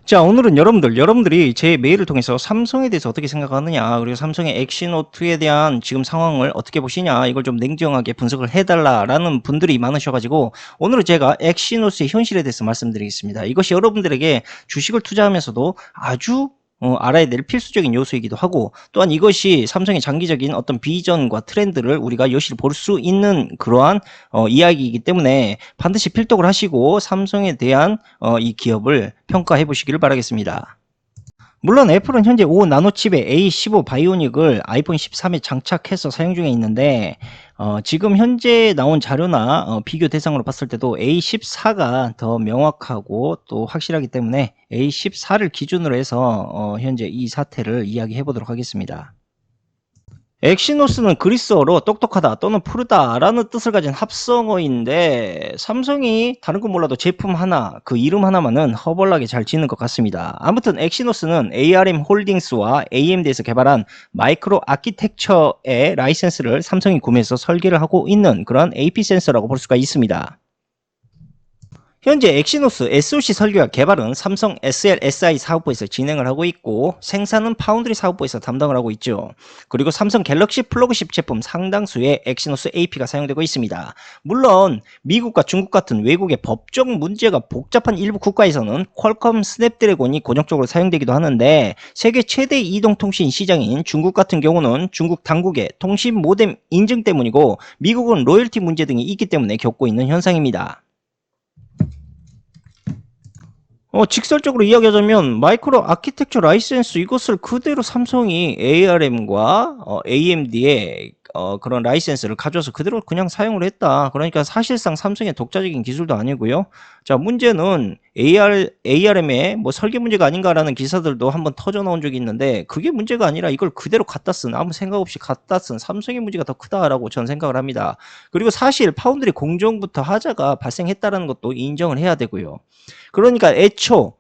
자, 오늘은 여러분들이 제 메일을 통해서 삼성에 대해서 어떻게 생각하느냐, 그리고 삼성의 엑시노트에 대한 지금 상황을 어떻게 보시냐, 이걸 좀 냉정하게 분석을 해달라라는 분들이 많으셔가지고, 오늘은 제가 엑시노트의 현실에 대해서 말씀드리겠습니다. 이것이 여러분들에게 주식을 투자하면서도 아주 알아야 될 필수적인 요소이기도 하고, 또한 이것이 삼성의 장기적인 어떤 비전과 트렌드를 우리가 여실히 볼 수 있는 그러한 이야기이기 때문에 반드시 필독을 하시고 삼성에 대한 이 기업을 평가해 보시기를 바라겠습니다. 물론 애플은 현재 5 나노칩의 A15 바이오닉을 아이폰 13에 장착해서 사용 중에 있는데 지금 현재 나온 자료나 비교 대상으로 봤을 때도 A14가 더 명확하고 또 확실하기 때문에 A14를 기준으로 해서 현재 이 사태를 이야기해 보도록 하겠습니다. 엑시노스는 그리스어로 똑똑하다 또는 푸르다라는 뜻을 가진 합성어인데 삼성이 다른 건 몰라도 제품 하나, 그 이름 하나만은 허벌나게 잘 짓는 것 같습니다. 아무튼 엑시노스는 ARM 홀딩스와 AMD에서 개발한 마이크로 아키텍처의 라이센스를 삼성이 구매해서 설계를 하고 있는 그런 AP 센서라고 볼 수가 있습니다. 현재 엑시노스 SoC 설계와 개발은 삼성 SLSI 사업부에서 진행을 하고 있고 생산은 파운드리 사업부에서 담당을 하고 있죠. 그리고 삼성 갤럭시 플래그십 제품 상당수의 엑시노스 AP가 사용되고 있습니다. 물론 미국과 중국 같은 외국의 법적 문제가 복잡한 일부 국가에서는 퀄컴 스냅드래곤이 고정적으로 사용되기도 하는데 세계 최대 이동통신 시장인 중국 같은 경우는 중국 당국의 통신 모뎀 인증 때문이고 미국은 로열티 문제 등이 있기 때문에 겪고 있는 현상입니다. 직설적으로 이야기하자면 마이크로 아키텍처 라이센스 이것을 그대로 삼성이 ARM과 AMD의 그런 라이센스를 가져서 그대로 그냥 사용을 했다. 그러니까 사실상 삼성의 독자적인 기술도 아니고요. 자, 문제는 ARM의 뭐 설계 문제가 아닌가라는 기사들도 한번 터져 나온 적이 있는데 그게 문제가 아니라 이걸 그대로 갖다 쓴 아무 생각 없이 갖다 쓴 삼성의 문제가 더 크다라고 저는 생각을 합니다. 그리고 사실 파운드리 공정부터 하자가 발생했다라는 것도 인정을 해야 되고요. 그러니까 애초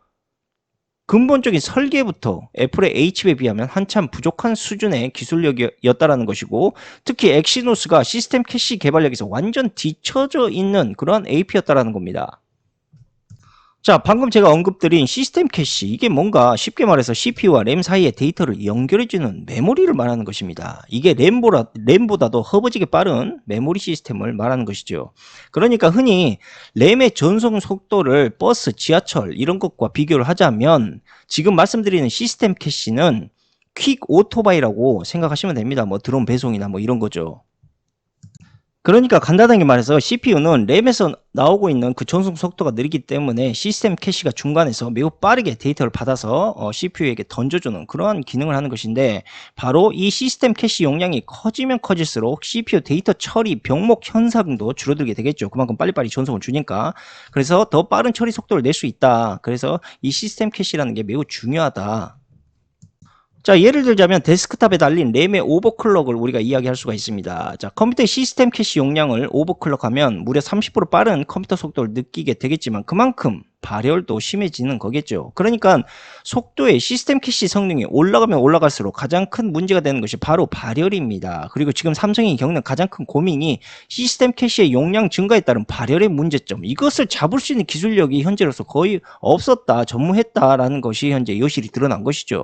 근본적인 설계부터 애플의 H칩에 비하면 한참 부족한 수준의 기술력이었다라는 것이고 특히 엑시노스가 시스템 캐시 개발력에서 완전 뒤처져 있는 그런 AP였다라는 겁니다. 자, 방금 제가 언급드린 시스템 캐시, 이게 뭔가 쉽게 말해서 CPU와 램 사이의 데이터를 연결해주는 메모리를 말하는 것입니다. 이게 램보다도 허브지게 빠른 메모리 시스템을 말하는 것이죠. 그러니까 흔히 램의 전송 속도를 버스, 지하철 이런 것과 비교를 하자면 지금 말씀드리는 시스템 캐시는 퀵 오토바이라고 생각하시면 됩니다. 뭐 드론 배송이나 뭐 이런 거죠. 그러니까 간단하게 말해서 CPU는 램에서 나오고 있는 그 전송 속도가 느리기 때문에 시스템 캐시가 중간에서 매우 빠르게 데이터를 받아서 CPU에게 던져주는 그러한 기능을 하는 것인데 바로 이 시스템 캐시 용량이 커지면 커질수록 CPU 데이터 처리 병목 현상도 줄어들게 되겠죠. 그만큼 빨리빨리 전송을 주니까. 그래서 더 빠른 처리 속도를 낼 수 있다. 그래서 이 시스템 캐시라는 게 매우 중요하다. 자, 예를 들자면 데스크탑에 달린 램의 오버클럭을 우리가 이야기할 수가 있습니다. 자, 컴퓨터의 시스템 캐시 용량을 오버클럭하면 무려 30% 빠른 컴퓨터 속도를 느끼게 되겠지만 그만큼 발열도 심해지는 거겠죠. 그러니까 속도의 시스템 캐시 성능이 올라가면 올라갈수록 가장 큰 문제가 되는 것이 바로 발열입니다. 그리고 지금 삼성이 겪는 가장 큰 고민이 시스템 캐시의 용량 증가에 따른 발열의 문제점. 이것을 잡을 수 있는 기술력이 현재로서 거의 없었다, 전무했다라는 것이 현재 여실히 드러난 것이죠.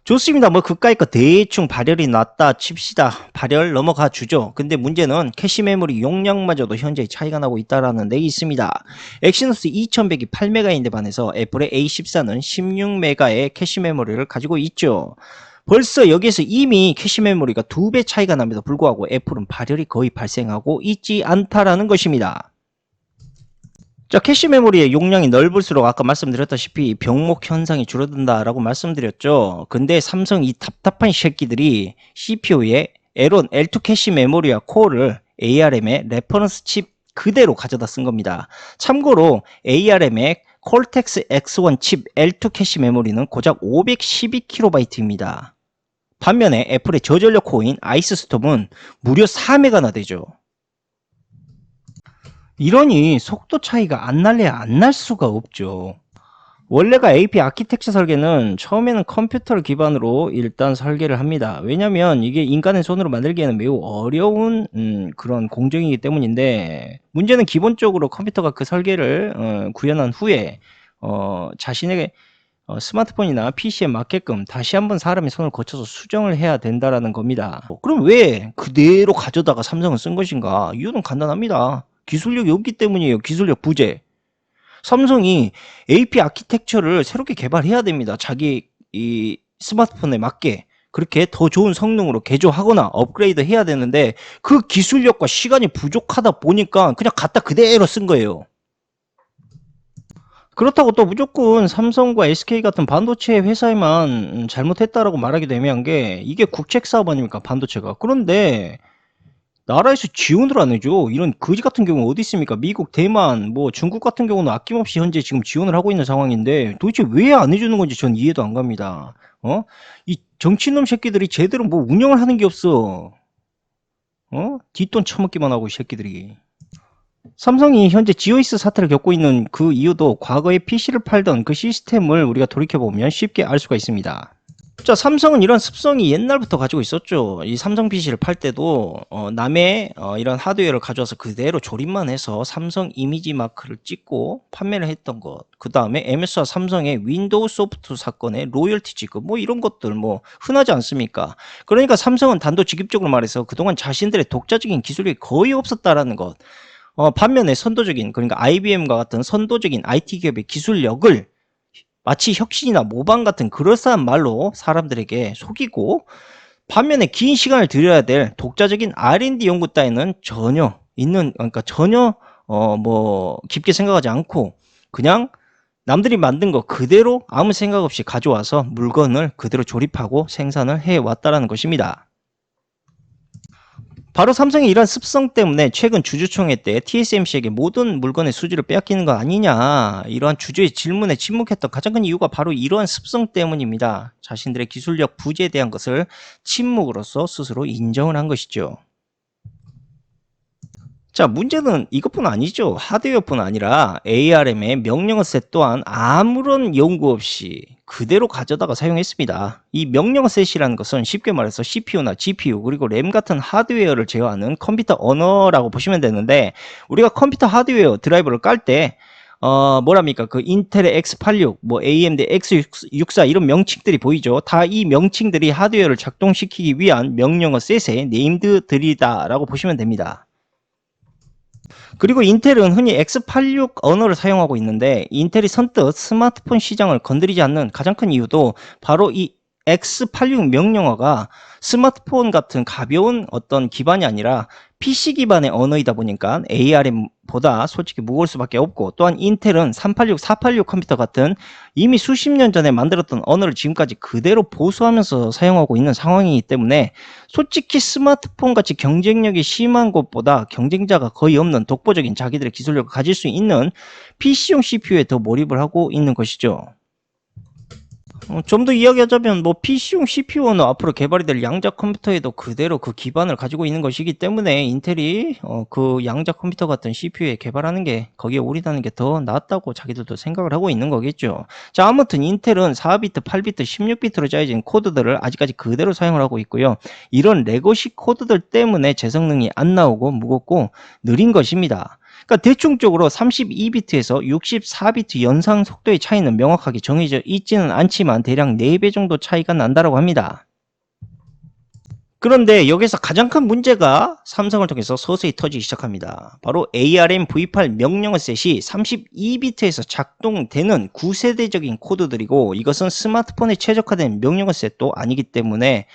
좋습니다. 뭐 그까이 거 대충 발열이 났다 칩시다. 발열 넘어가 주죠. 근데 문제는 캐시 메모리 용량마저도 현재 차이가 나고 있다라는 데 있습니다. 엑시노스 2100이 8메가인데 반해서 애플의 A14는 16메가의 캐시 메모리를 가지고 있죠. 벌써 여기에서 이미 캐시 메모리가 2배 차이가 납니다. 불구하고 애플은 발열이 거의 발생하고 있지 않다라는 것입니다. 자, 캐시 메모리의 용량이 넓을수록 아까 말씀드렸다시피 병목 현상이 줄어든다라고 말씀드렸죠. 근데 삼성 이 답답한 새끼들이 CPU에 L1, L2 캐시 메모리와 코어를 ARM의 레퍼런스 칩 그대로 가져다 쓴 겁니다. 참고로 ARM의 콜텍스 X1 칩 L2 캐시 메모리는 고작 512KB입니다. 반면에 애플의 저전력 코어인 아이스스톰은 무려 4메가나 되죠. 이러니 속도 차이가 안 날래야 안 날 수가 없죠. 원래가 AP 아키텍처 설계는 처음에는 컴퓨터를 기반으로 일단 설계를 합니다. 왜냐면 이게 인간의 손으로 만들기에는 매우 어려운 그런 공정이기 때문인데 문제는 기본적으로 컴퓨터가 그 설계를 구현한 후에 자신의 스마트폰이나 PC에 맞게끔 다시 한번 사람의 손을 거쳐서 수정을 해야 된다라는 겁니다. 그럼 왜 그대로 가져다가 삼성은 쓴 것인가? 이유는 간단합니다. 기술력이 없기 때문이에요. 기술력 부재. 삼성이 AP 아키텍처를 새롭게 개발해야 됩니다. 자기 이 스마트폰에 맞게 그렇게 더 좋은 성능으로 개조하거나 업그레이드 해야 되는데 그 기술력과 시간이 부족하다 보니까 그냥 갖다 그대로 쓴 거예요. 그렇다고 또 무조건 삼성과 SK 같은 반도체 회사에만 잘못했다라고 말하기도 애매한 게 이게 국책 사업 아닙니까 반도체가. 그런데 나라에서 지원을 안 해줘. 이런 거지 같은 경우 어디 있습니까? 미국, 대만, 뭐 중국 같은 경우는 아낌없이 현재 지금 지원을 하고 있는 상황인데 도대체 왜 안 해주는 건지 전 이해도 안 갑니다. 이 정치놈 새끼들이 제대로 뭐 운영을 하는 게 없어. 뒷돈 처먹기만 하고 이 새끼들이. 삼성이 현재 지오이스 사태를 겪고 있는 그 이유도 과거에 PC를 팔던 그 시스템을 우리가 돌이켜보면 쉽게 알 수가 있습니다. 자, 삼성은 이런 습성이 옛날부터 가지고 있었죠. 이 삼성 PC를 팔 때도 남의 이런 하드웨어를 가져와서 그대로 조립만 해서 삼성 이미지 마크를 찍고 판매를 했던 것. 그 다음에 MS와 삼성의 윈도우 소프트 사건의 로열티 지급 뭐 이런 것들 뭐 흔하지 않습니까? 그러니까 삼성은 단도직입적으로 말해서 그동안 자신들의 독자적인 기술이 거의 없었다라는 것. 반면에 선도적인 그러니까 IBM과 같은 선도적인 IT 기업의 기술력을 마치 혁신이나 모방 같은 그럴싸한 말로 사람들에게 속이고 반면에 긴 시간을 들여야 될 독자적인 R&D 연구 따위는 전혀 그러니까 전혀 뭐 깊게 생각하지 않고 그냥 남들이 만든 거 그대로 아무 생각 없이 가져와서 물건을 그대로 조립하고 생산을 해왔다는 것입니다. 바로 삼성의 이런 습성 때문에 최근 주주총회 때 TSMC에게 모든 물건의 수주를 빼앗기는 거 아니냐 이러한 주주의 질문에 침묵했던 가장 큰 이유가 바로 이러한 습성 때문입니다. 자신들의 기술력 부재에 대한 것을 침묵으로써 스스로 인정을 한 것이죠. 자, 문제는 이것뿐 아니죠. 하드웨어뿐 아니라 ARM의 명령어 셋 또한 아무런 연구 없이 그대로 가져다가 사용했습니다. 이 명령어 셋이라는 것은 쉽게 말해서 CPU나 GPU 그리고 램 같은 하드웨어를 제어하는 컴퓨터 언어라고 보시면 되는데 우리가 컴퓨터 하드웨어 드라이버를 깔 때 뭐랍니까? 그 인텔의 X86, 뭐 AMD X64 이런 명칭들이 보이죠. 다 이 명칭들이 하드웨어를 작동시키기 위한 명령어 셋의 네임드들이다라고 보시면 됩니다. 그리고 인텔은 흔히 X86 언어를 사용하고 있는데 인텔이 선뜻 스마트폰 시장을 건드리지 않는 가장 큰 이유도 바로 이 X86 명령어가 스마트폰 같은 가벼운 어떤 기반이 아니라 PC 기반의 언어이다 보니까 ARM보다 솔직히 무거울 수밖에 없고 또한 인텔은 386, 486 컴퓨터 같은 이미 수십 년 전에 만들었던 언어를 지금까지 그대로 보수하면서 사용하고 있는 상황이기 때문에 솔직히 스마트폰 같이 경쟁력이 심한 것보다 경쟁자가 거의 없는 독보적인 자기들의 기술력을 가질 수 있는 PC용 CPU에 더 몰입을 하고 있는 것이죠. 좀 더 이야기하자면 뭐 PC용 CPU는 앞으로 개발이 될 양자 컴퓨터에도 그대로 그 기반을 가지고 있는 것이기 때문에 인텔이 그 양자 컴퓨터 같은 CPU에 개발하는 게 거기에 올인하는 게 더 낫다고 자기들도 생각을 하고 있는 거겠죠. 자, 아무튼 인텔은 4비트, 8비트, 16비트로 짜여진 코드들을 아직까지 그대로 사용을 하고 있고요. 이런 레거시 코드들 때문에 제 성능이 안 나오고 무겁고 느린 것입니다. 그러니까 대충적으로 32비트에서 64비트 연상 속도의 차이는 명확하게 정해져 있지는 않지만 대략 4배 정도 차이가 난다고 합니다. 그런데 여기서 가장 큰 문제가 삼성을 통해서 서서히 터지기 시작합니다. 바로 ARM V8 명령어 셋이 32비트에서 작동되는 9세대적인 코드들이고 이것은 스마트폰에 최적화된 명령어 셋도 아니기 때문에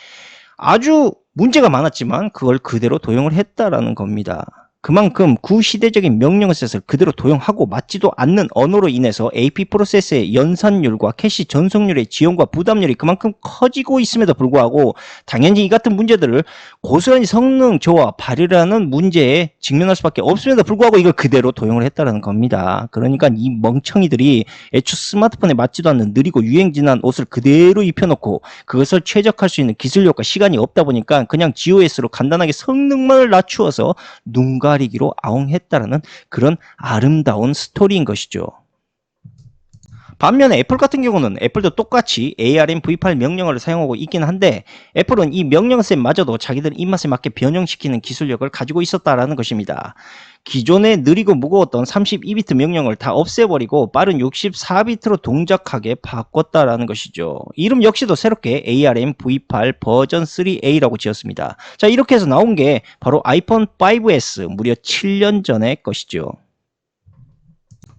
아주 문제가 많았지만 그걸 그대로 도용을 했다라는 겁니다. 그만큼 구시대적인 명령어 셋을 그대로 도용하고 맞지도 않는 언어로 인해서 AP 프로세스의 연산율과 캐시 전송률의 지연과 부담률이 그만큼 커지고 있음에도 불구하고 당연히 이 같은 문제들을 고스란히 성능 저하 발휘라는 문제에 직면할 수밖에 없음에도 불구하고 이걸 그대로 도용을 했다는 겁니다. 그러니까 이 멍청이들이 애초 스마트폰에 맞지도 않는 느리고 유행진한 옷을 그대로 입혀놓고 그것을 최적화할 수 있는 기술력과 시간이 없다 보니까 그냥 GOS로 간단하게 성능만을 낮추어서 눈 가리기로 아웅했다라는 그런 아름다운 스토리인 것이죠. 반면에 애플 같은 경우는 애플도 똑같이 ARM V8 명령어를 사용하고 있긴 한데 애플은 이 명령셋마저도 자기들 입맛에 맞게 변형시키는 기술력을 가지고 있었다라는 것입니다. 기존에 느리고 무거웠던 32비트 명령을 다 없애버리고 빠른 64비트로 동작하게 바꿨다라는 것이죠. 이름 역시도 새롭게 ARM V8 버전 3A라고 지었습니다. 자, 이렇게 해서 나온 게 바로 아이폰 5S 무려 7년 전의 것이죠.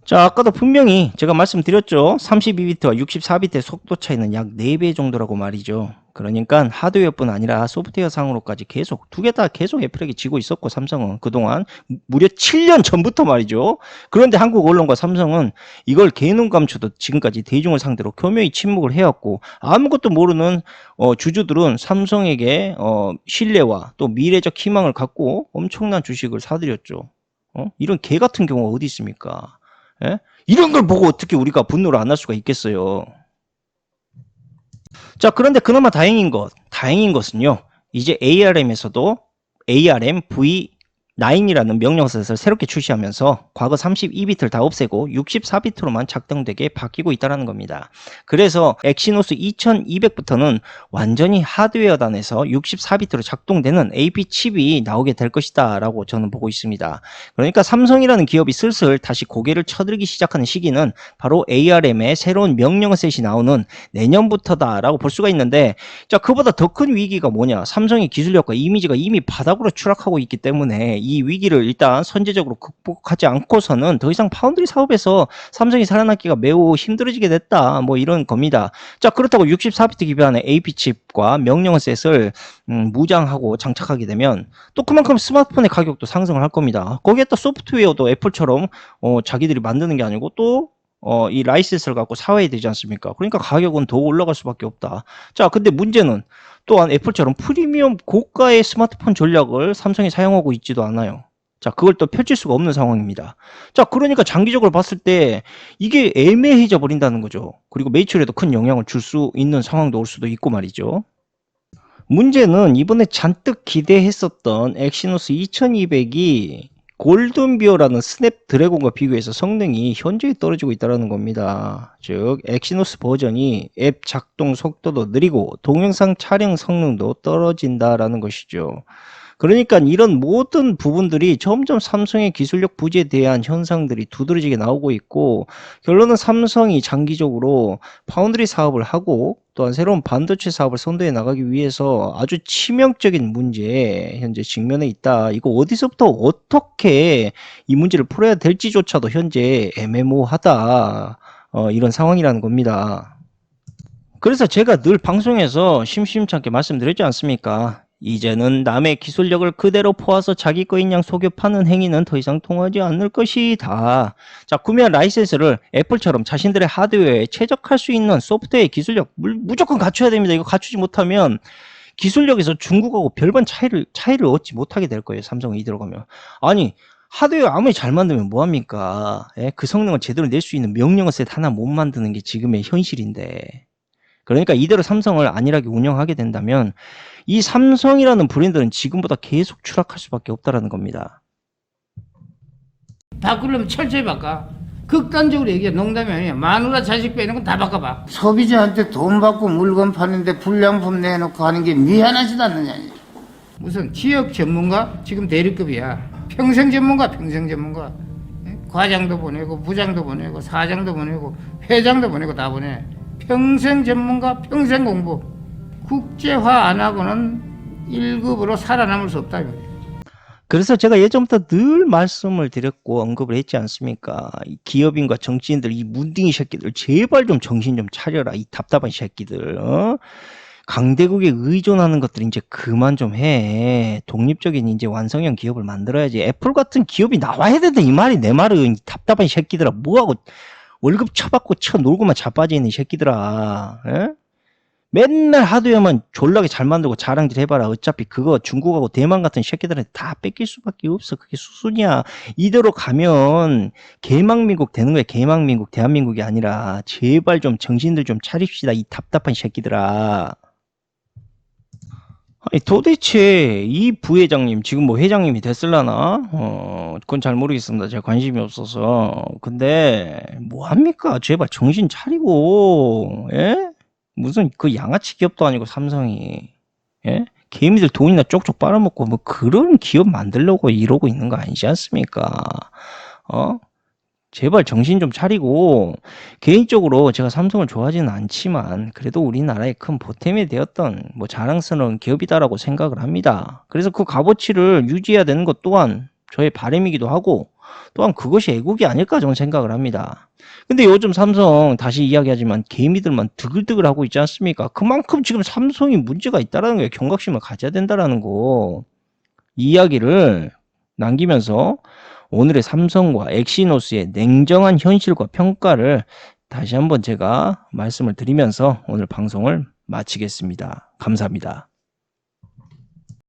자, 아까도 분명히 제가 말씀드렸죠. 32비트와 64비트의 속도 차이는 약 4배 정도라고 말이죠. 그러니까 하드웨어뿐 아니라 소프트웨어 상으로까지 계속 두 개 다 계속 애플에게 지고 있었고, 삼성은 그동안 무려 7년 전부터 말이죠. 그런데 한국 언론과 삼성은 이걸 개눈 감추듯 지금까지 대중을 상대로 교묘히 침묵을 해왔고, 아무것도 모르는 주주들은 삼성에게 신뢰와 또 미래적 희망을 갖고 엄청난 주식을 사들였죠. 이런 개 같은 경우가 어디 있습니까? 예? 이런 걸 보고 어떻게 우리가 분노를 안 할 수가 있겠어요. 자, 그런데 그나마 다행인 것은요. 이제 ARM에서도 ARM V9이라는 명령셋을 새롭게 출시하면서 과거 32비트를 다 없애고 64비트로만 작동되게 바뀌고 있다는 겁니다. 그래서 엑시노스 2200부터는 완전히 하드웨어단에서 64비트로 작동되는 AP 칩이 나오게 될 것이다 라고 저는 보고 있습니다. 그러니까 삼성이라는 기업이 슬슬 다시 고개를 쳐들기 시작하는 시기는 바로 ARM의 새로운 명령셋이 나오는 내년부터다 라고 볼 수가 있는데, 자, 그보다 더 큰 위기가 뭐냐? 삼성의 기술력과 이미지가 이미 바닥으로 추락하고 있기 때문에 이 위기를 일단 선제적으로 극복하지 않고서는 더 이상 파운드리 사업에서 삼성이 살아남기가 매우 힘들어지게 됐다, 뭐 이런 겁니다. 자, 그렇다고 64비트 기반의 AP칩과 명령셋을 무장하고 장착하게 되면 또 그만큼 스마트폰의 가격도 상승을 할 겁니다. 거기에 또 소프트웨어도 애플처럼 자기들이 만드는 게 아니고 또 이 라이센스를 갖고 사와야 되지 않습니까? 그러니까 가격은 더 올라갈 수밖에 없다. 자, 근데 문제는 또한 애플처럼 프리미엄 고가의 스마트폰 전략을 삼성이 사용하고 있지도 않아요. 자, 그걸 또 펼칠 수가 없는 상황입니다. 자, 그러니까 장기적으로 봤을 때 이게 애매해져 버린다는 거죠. 그리고 매출에도 큰 영향을 줄 수 있는 상황도 올 수도 있고 말이죠. 문제는 이번에 잔뜩 기대했었던 엑시노스 2200이 골든비어라는 스냅드래곤과 비교해서 성능이 현저히 떨어지고 있다는 겁니다. 즉 엑시노스 버전이 앱 작동 속도도 느리고 동영상 촬영 성능도 떨어진다라는 것이죠. 그러니까 이런 모든 부분들이 점점 삼성의 기술력 부재에 대한 현상들이 두드러지게 나오고 있고, 결론은 삼성이 장기적으로 파운드리 사업을 하고 또한 새로운 반도체 사업을 선도해 나가기 위해서 아주 치명적인 문제에 현재 직면해 있다. 이거 어디서부터 어떻게 이 문제를 풀어야 될지조차도 현재 애매모호하다. 이런 상황이라는 겁니다. 그래서 제가 늘 방송에서 심심찮게 말씀드렸지 않습니까? 이제는 남의 기술력을 그대로 포와서 자기 거인 양 속여 파는 행위는 더 이상 통하지 않을 것이다. 자, 구매한 라이센스를 애플처럼 자신들의 하드웨어에 최적할 수 있는 소프트웨어 기술력 무조건 갖춰야 됩니다. 이거 갖추지 못하면 기술력에서 중국하고 별반 차이를 얻지 못하게 될 거예요. 삼성은 이대로 가면. 아니, 하드웨어 아무리 잘 만들면 뭐합니까? 그 성능을 제대로 낼 수 있는 명령어셋 하나 못 만드는 게 지금의 현실인데. 그러니까 이대로 삼성을 안일하게 운영하게 된다면 이 삼성이라는 브랜드는 지금보다 계속 추락할 수밖에 없다라는 겁니다. 바꾸려면 철저히 바꿔. 극단적으로 얘기해. 농담이 아니야. 마누라 자식 빼는 건 다 바꿔봐. 소비자한테 돈 받고 물건 파는데 불량품 내놓고 하는 게 미안하지도 않느냐. 무슨 지역 전문가? 지금 대리급이야. 평생 전문가. 과장도 보내고 부장도 보내고 사장도 보내고 회장도 보내고 다 보내. 평생 전문가, 평생 공부. 국제화 안 하고는 1급으로 살아남을 수 없다. 그래서 제가 예전부터 늘 말씀을 드렸고 언급을 했지 않습니까? 이 기업인과 정치인들, 이 문딩이 새끼들 제발 좀 정신 좀 차려라. 이 답답한 새끼들. 강대국에 의존하는 것들 이제 그만 좀 해. 독립적인 이제 완성형 기업을 만들어야지. 애플 같은 기업이 나와야 된다. 이 말이 내 말은. 이 답답한 새끼들아. 뭐하고 월급 쳐받고 쳐놀고만 자빠져 있는 새끼들아. 에? 맨날 하드웨어만 졸라게 잘 만들고 자랑질 해봐라. 어차피 그거 중국하고 대만 같은 새끼들한테 다 뺏길 수밖에 없어. 그게 수순이야. 이대로 가면 개망민국 되는 거야. 개망민국. 대한민국이 아니라. 제발 좀 정신들 좀 차립시다. 이 답답한 새끼들아. 아니 도대체 이 부회장님 지금 뭐 회장님이 됐을라나? 그건 잘 모르겠습니다. 제가 관심이 없어서. 근데 뭐 합니까? 제발 정신 차리고, 예? 무슨 그 양아치 기업도 아니고 삼성이, 예? 개미들 돈이나 쪽쪽 빨아먹고 뭐 그런 기업 만들려고 이러고 있는 거 아니지 않습니까? 어? 제발 정신 좀 차리고, 개인적으로 제가 삼성을 좋아하지는 않지만 그래도 우리나라의 큰 보탬이 되었던 뭐 자랑스러운 기업이다라고 생각을 합니다. 그래서 그 값어치를 유지해야 되는 것 또한 저의 바람이기도 하고, 또한 그것이 애국이 아닐까 저는 생각을 합니다. 근데 요즘 삼성 다시 이야기하지만 개미들만 드글드글 하고 있지 않습니까? 그만큼 지금 삼성이 문제가 있다라는 거예요. 경각심을 가져야 된다라는 거. 이 이야기를 남기면서 오늘의 삼성과 엑시노스의 냉정한 현실과 평가를 다시 한번 제가 말씀을 드리면서 오늘 방송을 마치겠습니다. 감사합니다.